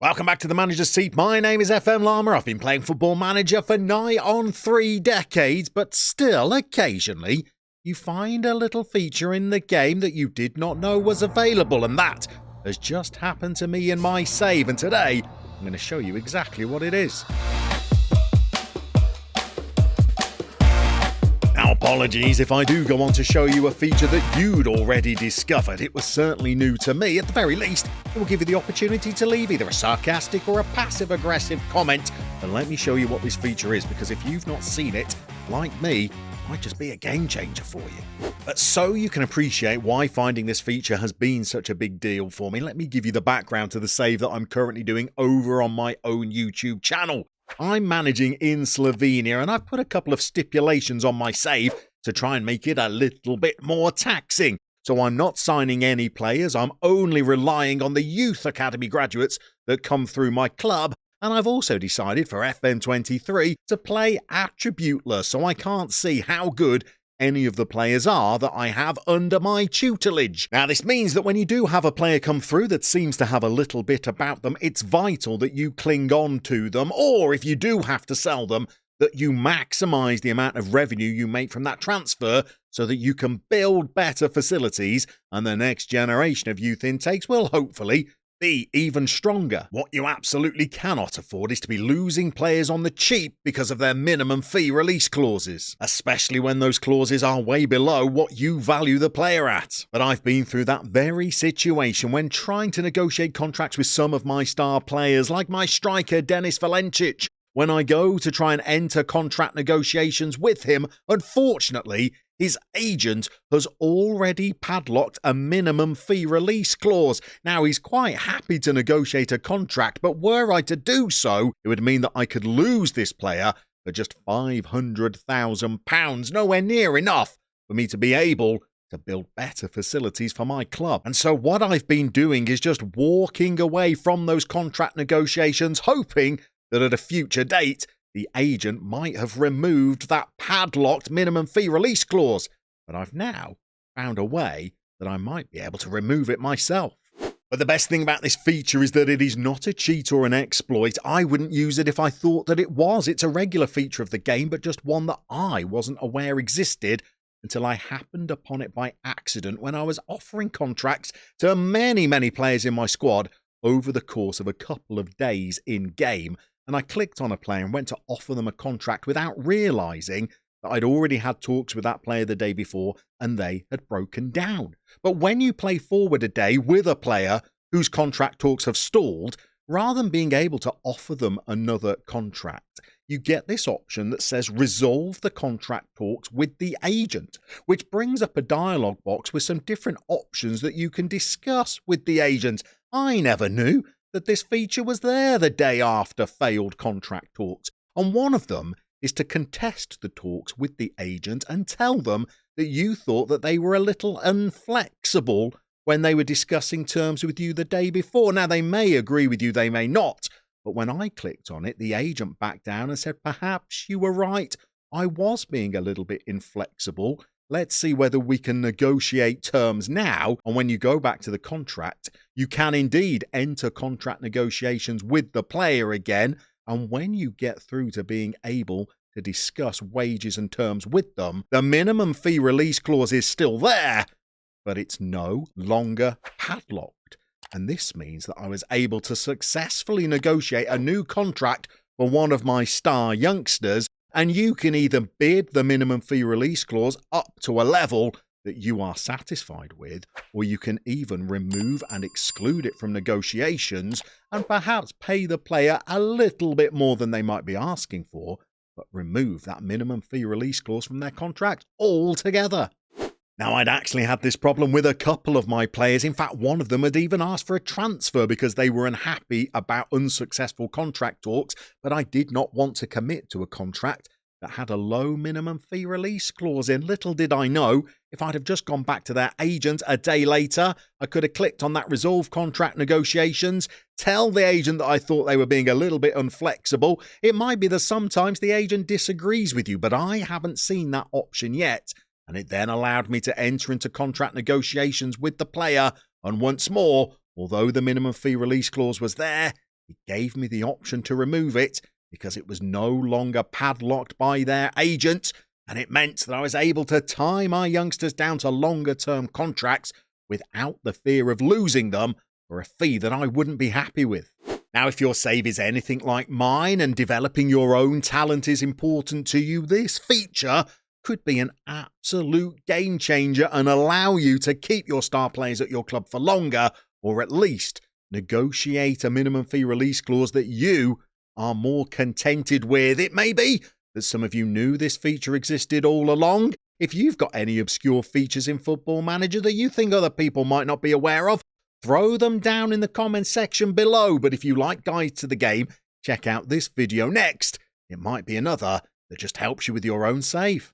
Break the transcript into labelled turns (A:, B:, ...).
A: Welcome back to the Manager's Seat. My name is FM Llama. I've been playing Football Manager for nigh on 3 decades, but still, occasionally, you find a little feature in the game that you did not know was available, and that has just happened to me in my save, and today, I'm going to show you exactly what it is. Now, apologies if I do go on to show you a feature that you'd already discovered. It was certainly new to me. At the very least, it will give you the opportunity to leave either a sarcastic or a passive-aggressive comment. And let me show you what this feature is, because if you've not seen it, like me, it might just be a game changer for you. But so you can appreciate why finding this feature has been such a big deal for me, let me give you the background to the save that I'm currently doing over on my own YouTube channel. I'm managing in Slovenia, and I've put a couple of stipulations on my save to try and make it a little bit more taxing. So I'm not signing any players, I'm only relying on the youth academy graduates that come through my club, and I've also decided for FM23 to play attributeless, so I can't see how good any of the players are that I have under my tutelage. Now, this means that when you do have a player come through that seems to have a little bit about them, it's vital that you cling on to them, or if you do have to sell them, that you maximise the amount of revenue you make from that transfer so that you can build better facilities and the next generation of youth intakes will hopefully be even stronger. What you absolutely cannot afford is to be losing players on the cheap because of their minimum fee release clauses, especially when those clauses are way below what you value the player at. But I've been through that very situation when trying to negotiate contracts with some of my star players, like my striker Denis Valencic. When I go to try and enter contract negotiations with him, unfortunately, his agent has already padlocked a minimum fee release clause. Now, he's quite happy to negotiate a contract, but were I to do so, it would mean that I could lose this player for just £500,000, nowhere near enough for me to be able to build better facilities for my club. And so what I've been doing is just walking away from those contract negotiations, hoping that at a future date, the agent might have removed that padlocked minimum fee release clause, but I've now found a way that I might be able to remove it myself. But the best thing about this feature is that it is not a cheat or an exploit. I wouldn't use it if I thought that it was. It's a regular feature of the game, but just one that I wasn't aware existed until I happened upon it by accident when I was offering contracts to many players in my squad over the course of a couple of days in-game. And I clicked on a player and went to offer them a contract without realising that I'd already had talks with that player the day before and they had broken down. But when you play forward a day with a player whose contract talks have stalled, rather than being able to offer them another contract, you get this option that says resolve the contract talks with the agent, which brings up a dialogue box with some different options that you can discuss with the agent. I never knew that this feature was there the day after failed contract talks, and one of them is to contest the talks with the agent and tell them that you thought that they were a little inflexible when they were discussing terms with you the day before. Now, they may agree with you, they may not, but when I clicked on it, the agent backed down and said, perhaps you were right, I was being a little bit inflexible. Let's see whether we can negotiate terms now. And when you go back to the contract, you can indeed enter contract negotiations with the player again. And when you get through to being able to discuss wages and terms with them, the minimum fee release clause is still there, but it's no longer padlocked. And this means that I was able to successfully negotiate a new contract for one of my star youngsters. And you can either bid the minimum fee release clause up to a level that you are satisfied with, or you can even remove and exclude it from negotiations and perhaps pay the player a little bit more than they might be asking for, but remove that minimum fee release clause from their contract altogether. Now, I'd actually had this problem with a couple of my players. In fact, one of them had even asked for a transfer because they were unhappy about unsuccessful contract talks, but I did not want to commit to a contract that had a low minimum fee release clause in. Little did I know, if I'd have just gone back to their agent a day later, I could have clicked on that resolve contract negotiations, tell the agent that I thought they were being a little bit unflexible. It might be that sometimes the agent disagrees with you, but I haven't seen that option yet. And it then allowed me to enter into contract negotiations with the player. And once more, although the minimum fee release clause was there, it gave me the option to remove it because it was no longer padlocked by their agent, and it meant that I was able to tie my youngsters down to longer-term contracts without the fear of losing them for a fee that I wouldn't be happy with. Now, if your save is anything like mine and developing your own talent is important to you, this feature could be an absolute game changer and allow you to keep your star players at your club for longer, or at least negotiate a minimum fee release clause that you are more contented with. It may be that some of you knew this feature existed all along. If you've got any obscure features in Football Manager that you think other people might not be aware of, throw them down in the comments section below. But if you like guides to the game, check out this video next. It might be another that just helps you with your own save.